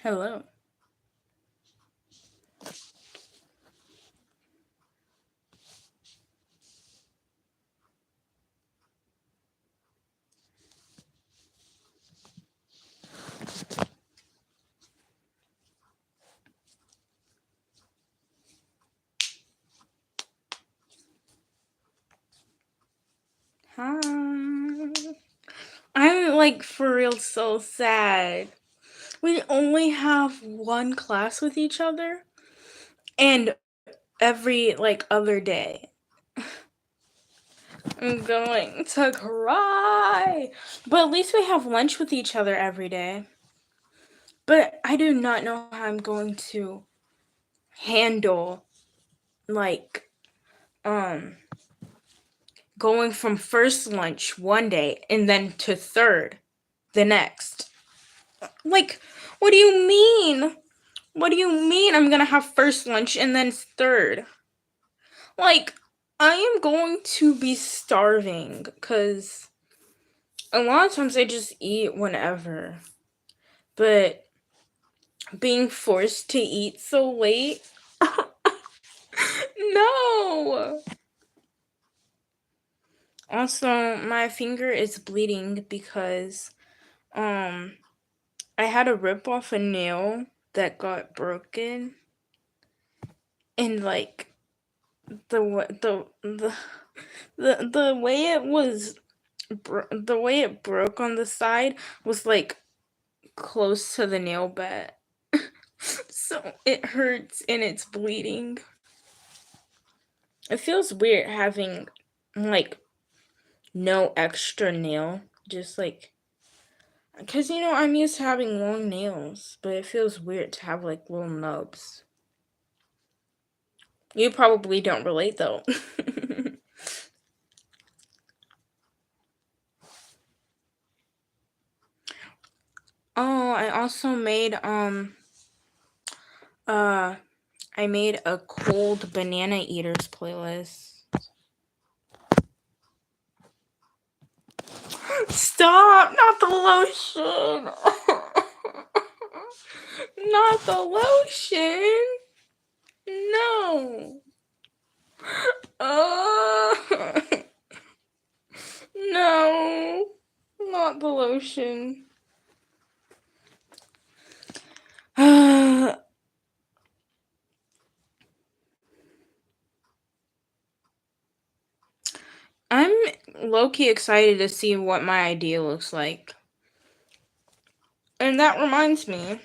Hello. Hi. I'm like for real so sad. We only have one class with each other and every like other day. I'm going to cry. But at least we have lunch with each other every day. But I do not know how I'm going to handle like um going from first lunch one day and then to third the next. Like, what do you mean? What do you mean I'm gonna have first lunch and then third? Like, I am going to be starving because a lot of times I just eat whenever. But being forced to eat so late? No! Also, my finger is bleeding because um I had to rip off a nail that got broken and like the way it was the way it broke on the side was like close to the nail bed. So it hurts and it's bleeding. It feels weird having like no extra nail, just like because I'm used to having long nails, but it feels weird to have like little nubs. You probably don't relate though. Oh, I also made uh I made a cold banana eaters playlist. Stop! Not the lotion! Not the lotion! No! Uh, no! Not the lotion. I'm low-key excited to see what my idea looks like. And that reminds me,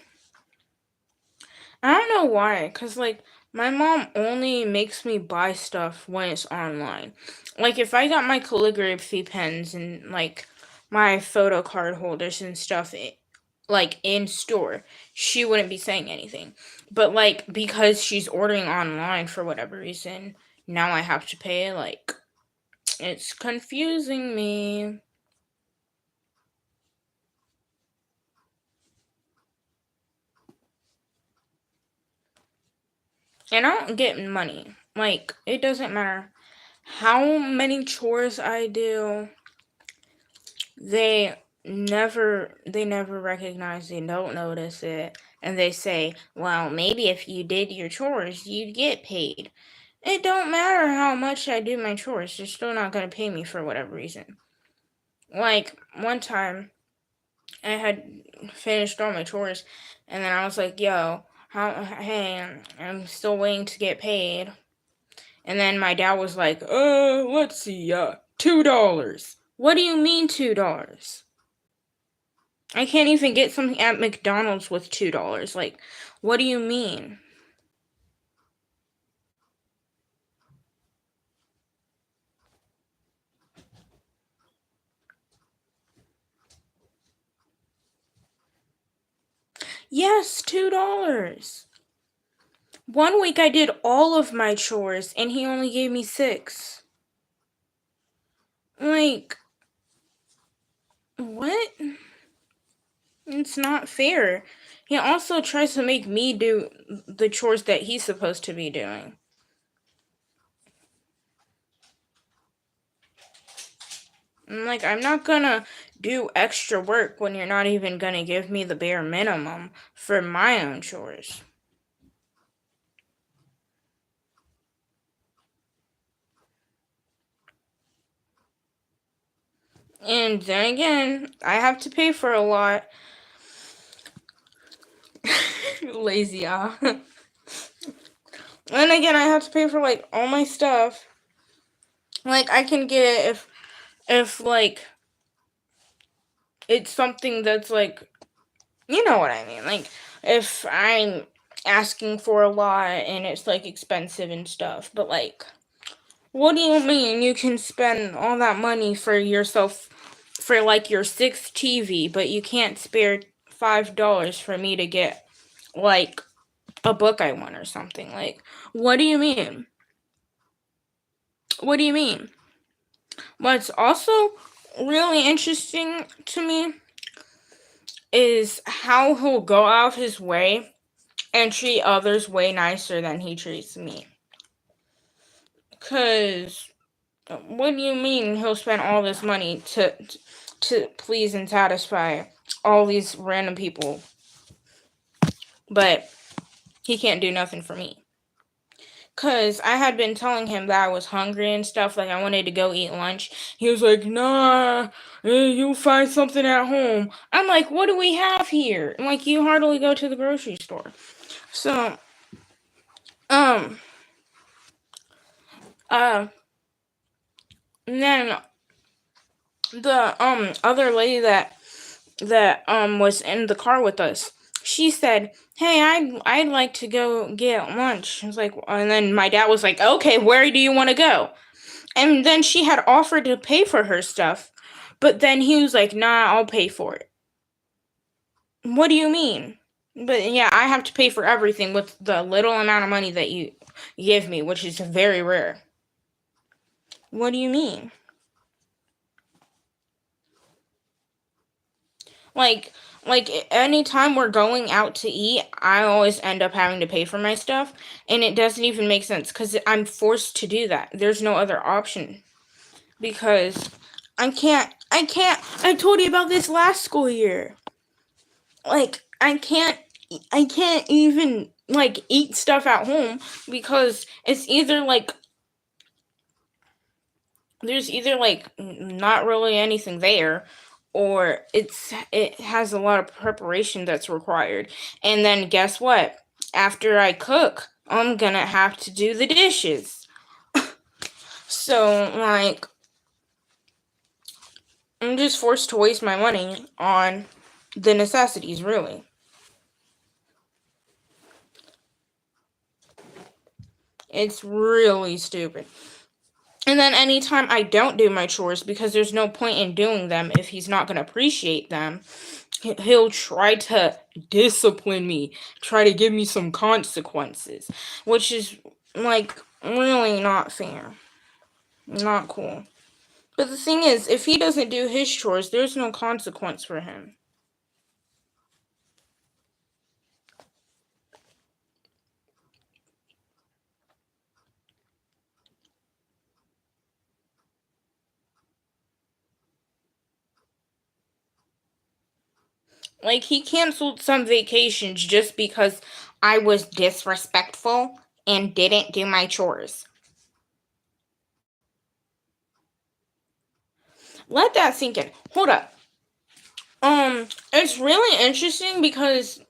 I don't know why, because, like, my mom only makes me buy stuff when it's online. Like, if I got my calligraphy pens and, like, my photo card holders and stuff, like, in store, she wouldn't be saying anything. But, like, because she's ordering online for whatever reason, now I have to pay, like, it's confusing me. And I don't get money. Like, it doesn't matter how many chores I do, they never recognize, they don't notice it, and they say, well, maybe if you did your chores you'd get paid. It don't matter how much I do my chores, they're still not going to pay me for whatever reason. Like, one time I had finished all my chores and then I was like, yo, hey, I'm still waiting to get paid. And then my dad was like, let's see, $2. What do you mean $2? I can't even get something at McDonald's with $2. Like, what do you mean? Yes, $2. One week I did all of my chores and he only gave me 6. Like, what? It's not fair. He also tries to make me do the chores that he's supposed to be doing. I'm like, I'm not gonna do extra work when you're not even going to give me the bare minimum for my own chores. And then again, I have to pay for a lot. Lazy, And again, I have to pay for like all my stuff. Like I can get it if like it's something that's like, you know what I mean. Like if I'm asking for a lot and it's like expensive and stuff, but like, what do you mean you can spend all that money for yourself for like your sixth TV, but you can't spare $5 for me to get like a book I want or something? Like, what do you mean? What do you mean? What's also really interesting to me is how he'll go out of his way and treat others way nicer than he treats me. Cause what do you mean he'll spend all this money to please and satisfy all these random people, but he can't do nothing for me? Cause I had been telling him that I was hungry and stuff, like I wanted to go eat lunch. He was like, "Nah, you'll find something at home." I'm like, "What do we have here?" I'm like, "You hardly go to the grocery store." So, um, and then the other lady that was in the car with us, she said, "Hey, I'd like to go get lunch." I was like, and then my dad was like, "Okay, where do you want to go?" And then she had offered to pay for her stuff, but then he was like, "Nah, I'll pay for it." What do you mean? But yeah, I have to pay for everything with the little amount of money that you give me, which is very rare. What do you mean? Like anytime we're going out to eat, I always end up having to pay for my stuff, and it doesn't even make sense because I'm forced to do that. There's no other option because I told you about this last school year. Like I can't even like eat stuff at home because it's either like there's either like not really anything there, or it has a lot of preparation that's required. And then guess what? After I cook, I'm gonna have to do the dishes. So like I'm just forced to waste my money on the necessities, really. It's really stupid. And then anytime I don't do my chores, because there's no point in doing them if he's not going to appreciate them, he'll try to discipline me, try to give me some consequences, which is like really not fair. Not cool. But the thing is, if he doesn't do his chores, there's no consequence for him. Like, he canceled some vacations just because I was disrespectful and didn't do my chores. Let that sink in. Hold up. It's really interesting because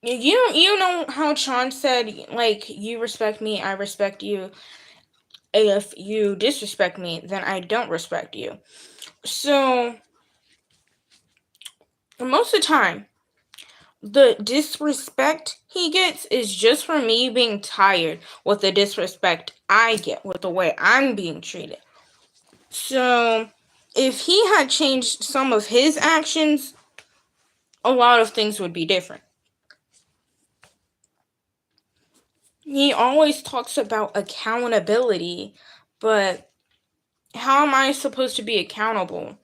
you know how Sean said, like, you respect me, I respect you. If you disrespect me, then I don't respect you. So most of the time, the disrespect he gets is just for me being tired with the disrespect I get with the way I'm being treated. So if he had changed some of his actions, a lot of things would be different. He always talks about accountability, but how am I supposed to be accountable?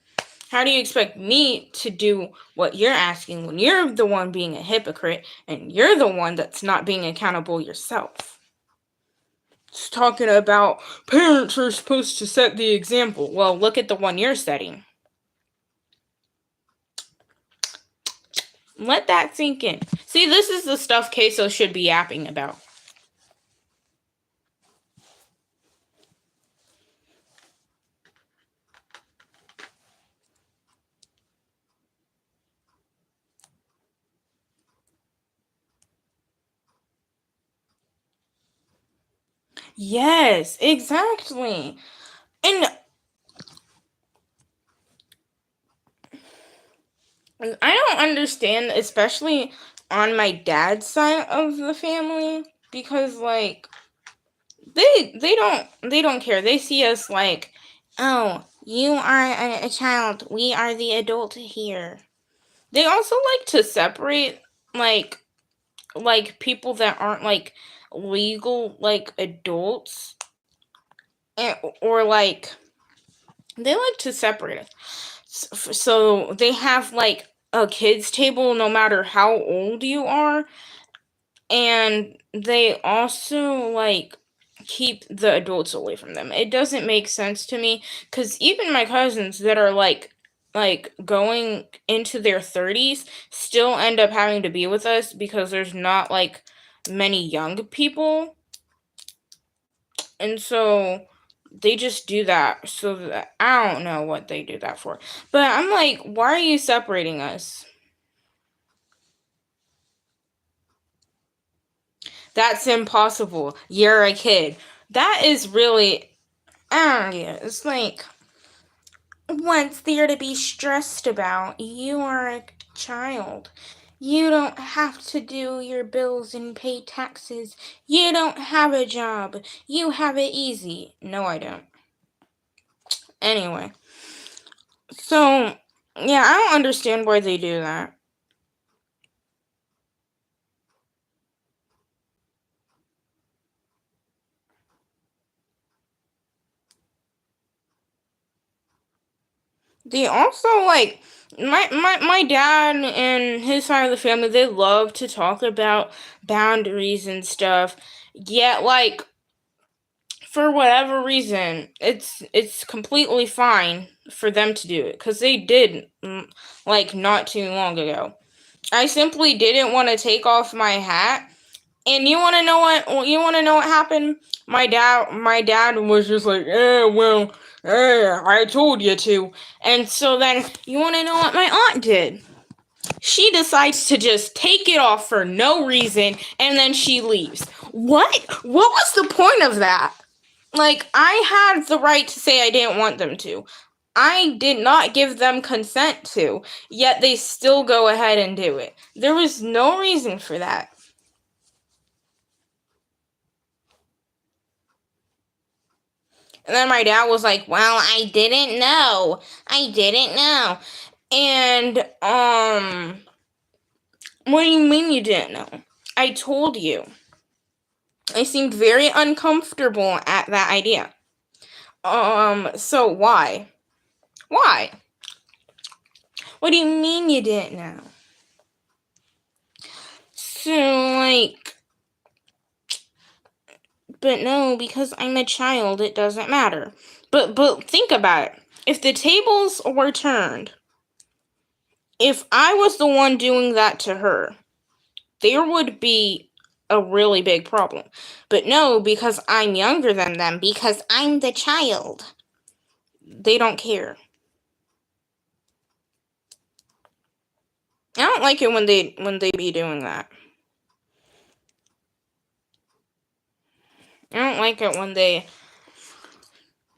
How do you expect me to do what you're asking when you're the one being a hypocrite and you're the one that's not being accountable yourself? It's talking about parents are supposed to set the example. Well, look at the one you're setting. Let that sink in. See, this is the stuff Queso should be yapping about. Yes, exactly. And I don't understand, especially on my dad's side of the family, because like they don't care. They see us like, oh, you are a child. We are the adult here. They also like to separate like people that aren't like legal like adults, and, or like they like to separate us. So they have like a kids table no matter how old you are, and they also like keep the adults away from them. It doesn't make sense to me, because even my cousins that are like going into their 30s still end up having to be with us because there's not like many young people, and so they just do that. So that, I don't know what they do that for, but I'm like, why are you separating us? That's impossible. You're a kid. That is really, I don't get it. It's like, what's there to be stressed about? You are a child. You don't have to do your bills and pay taxes. You don't have a job. You have it easy. No, I don't. Anyway, so yeah, I don't understand why they do that. They also like my dad and his side of the family, they love to talk about boundaries and stuff. Yet like for whatever reason, it's completely fine for them to do it, cuz they did like not too long ago. I simply didn't want to take off my hat. And you want to know what happened? My dad was just like, well, I told you to. And so then you want to know what my aunt did? She decides to just take it off for no reason, and then she leaves. What was the point of that? Like, I had the right to say I didn't want them to. I did not give them consent to, yet they still go ahead and do it. There was no reason for that. And then my dad was like, well, I didn't know. I didn't know. And, what do you mean you didn't know? I told you. I seemed very uncomfortable at that idea. So why? Why? What do you mean you didn't know? So, like, but no, because I'm a child, it doesn't matter. But think about it. If the tables were turned, if I was the one doing that to her, there would be a really big problem. But no, because I'm younger than them, because I'm the child, they don't care. I don't like it when they be doing that. I don't like it when they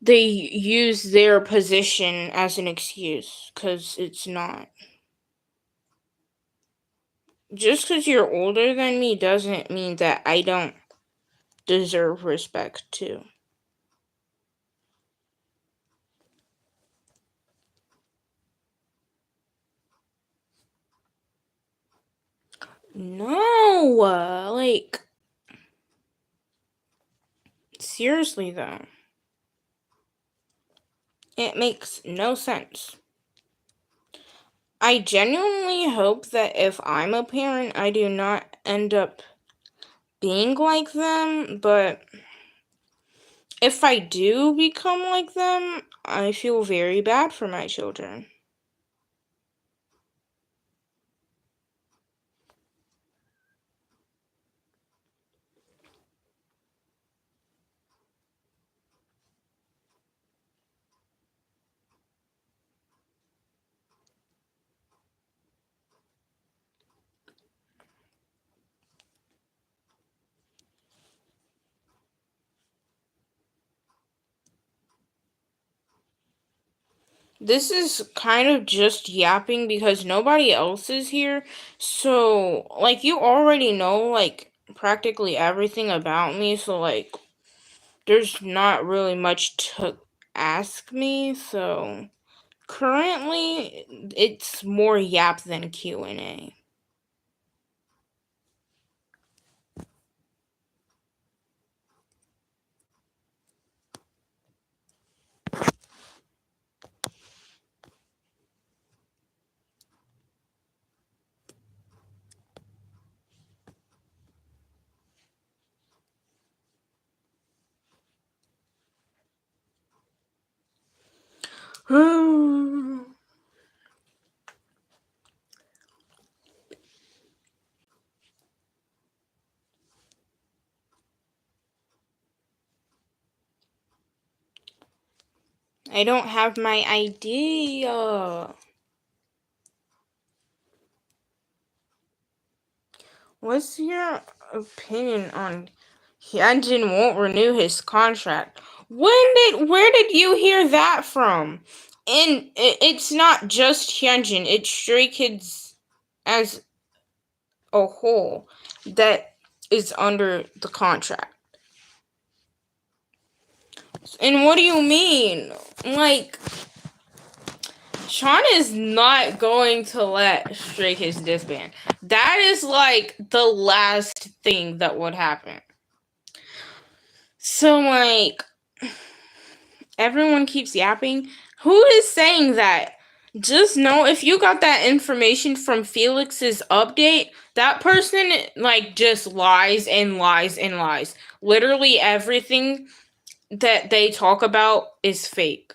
use their position as an excuse, cuz it's not. Just cuz you're older than me doesn't mean that I don't deserve respect too. No, like seriously though. It makes no sense. I genuinely hope that if I'm a parent, I do not end up being like them, but if I do become like them, I feel very bad for my children. This is kind of just yapping because nobody else is here. So, like, you already know, like, practically everything about me. So, like, there's not really much to ask me. So, currently, it's more yap than Q&A. I don't have my idea. What's your opinion on Hyunjin won't renew his contract? Where did you hear that from? And it's not just Hyunjin, it's Stray Kids as a whole that is under the contract. And what do you mean? Like, Sean is not going to let Stray Kids disband. That is like the last thing that would happen. So, like, everyone keeps yapping. Who is saying that? Just know if you got that information from Felix's update, that person, like, just lies and lies and lies. Literally everything that they talk about is fake.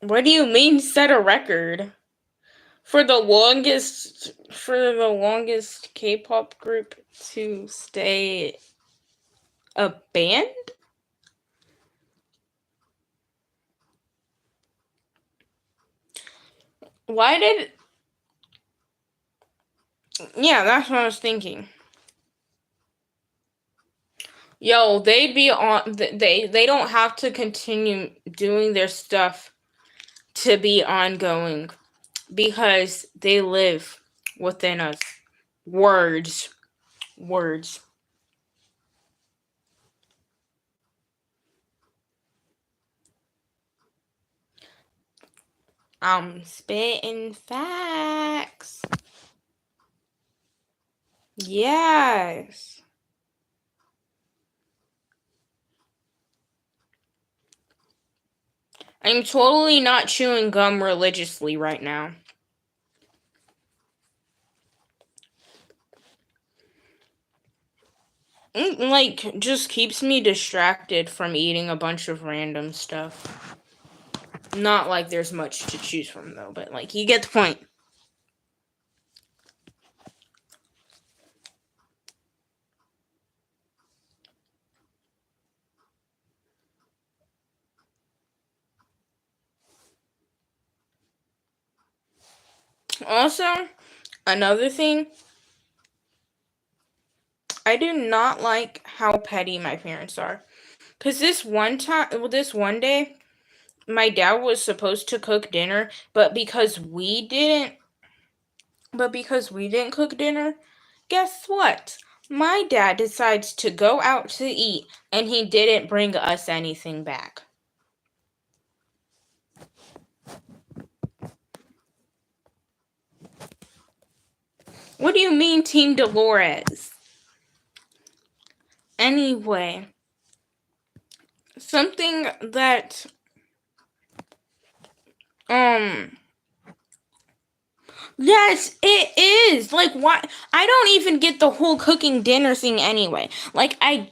What do you mean set a record? For the longest K-pop group to stay a band? Why did Yeah, that's what I was thinking. Yo, they don't have to continue doing their stuff to be ongoing because they live within us. Words. Words. I'm spitting facts. Yes. I'm totally not chewing gum religiously right now. Like, just keeps me distracted from eating a bunch of random stuff. Not like there's much to choose from, though, but, like, you get the point. Also, another thing, I do not like how petty my parents are. Because this one day, my dad was supposed to cook dinner, but because we didn't cook dinner, guess what? My dad decides to go out to eat, and he didn't bring us anything back. What do you mean, Team Dolores? Anyway, something that yes, it is. Like, why? I don't even get the whole cooking dinner thing anyway. Like, I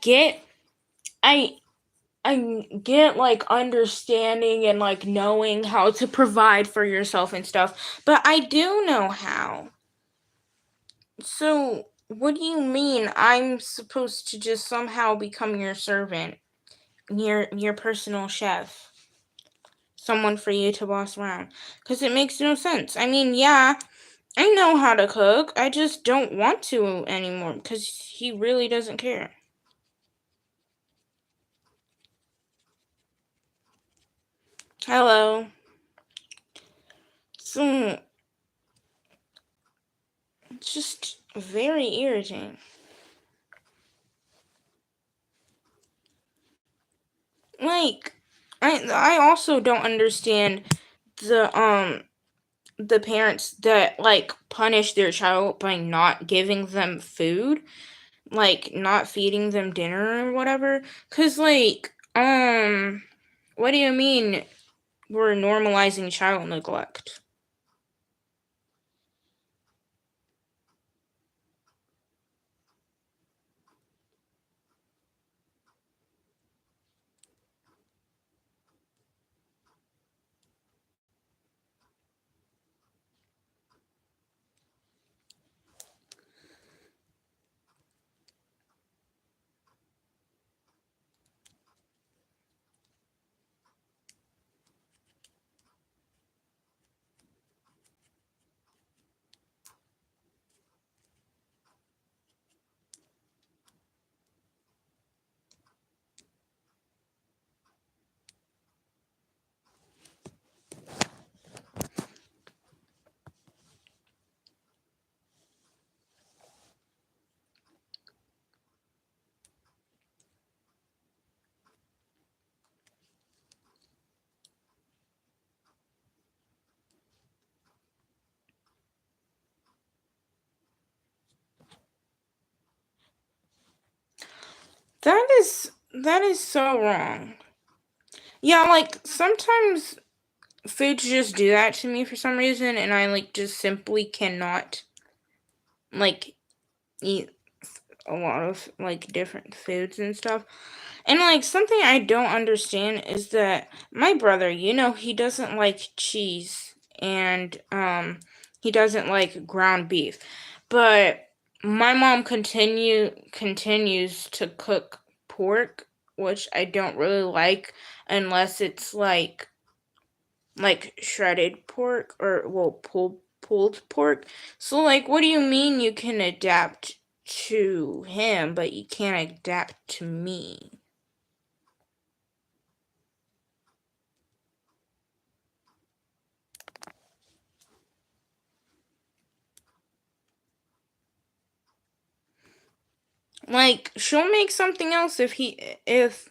I get like understanding and like knowing how to provide for yourself and stuff, but I do know how. So, what do you mean I'm supposed to just somehow become your servant, your personal chef? someone for you to boss around. Because it makes no sense. I mean, yeah, I know how to cook. I just don't want to anymore because he really doesn't care. Hello. So, it's just very irritating. Like, I also don't understand the the parents that like punish their child by not giving them food, like not feeding them dinner or whatever. Cause like, what do you mean we're normalizing child neglect? That is so wrong. Yeah, like sometimes foods just do that to me for some reason, and I like just simply cannot like eat a lot of like different foods and stuff. And like something I don't understand is that my brother, he doesn't like cheese and he doesn't like ground beef. But my mom continues to cook pork, which I don't really like unless it's like shredded pork or well pulled pork. So like what do you mean you can adapt to him but you can't adapt to me? Like she'll make something else if he if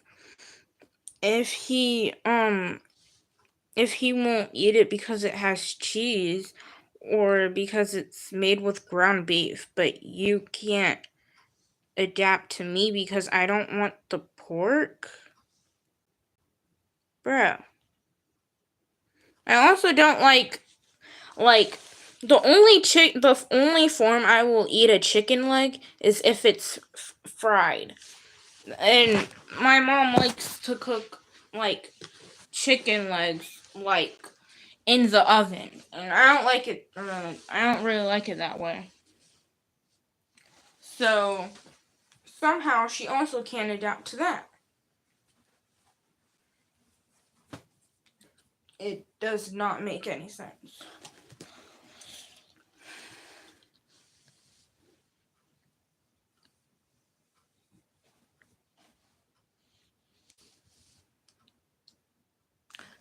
he won't eat it because it has cheese or because it's made with ground beef, but you can't adapt to me because I don't want the pork? Bro. I also don't like the only form I will eat a chicken leg is if it's fried. And my mom likes to cook like chicken legs like in the oven, and I don't like it. I don't really like it that way. So somehow she also can't adapt to that. It does not make any sense.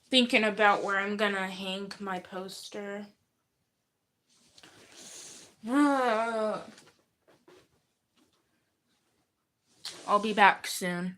Thinking about where I'm gonna hang my poster. I'll be back soon.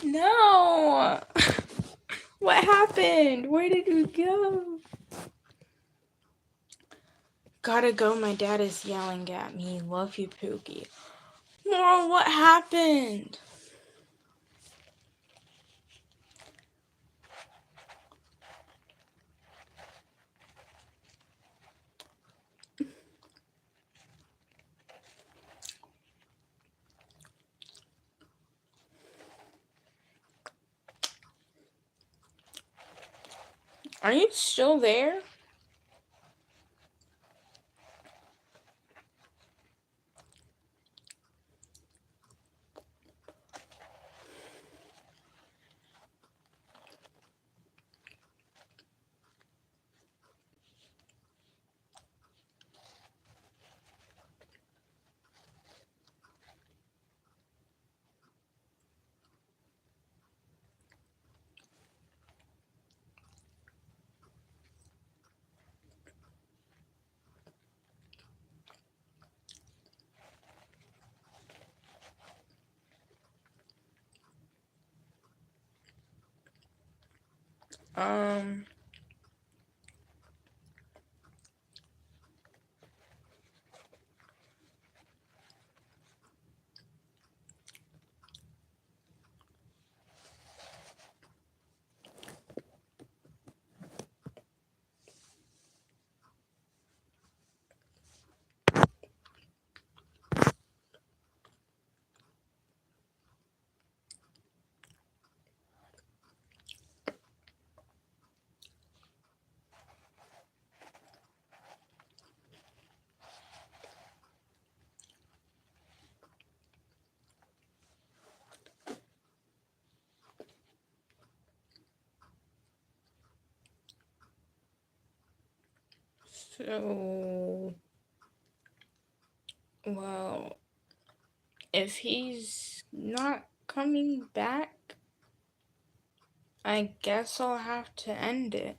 No! What happened? Where did you go? Gotta go, my dad is yelling at me. Love you, Pookie. Mom, what happened? Are you still there? So, well, if he's not coming back, I guess I'll have to end it.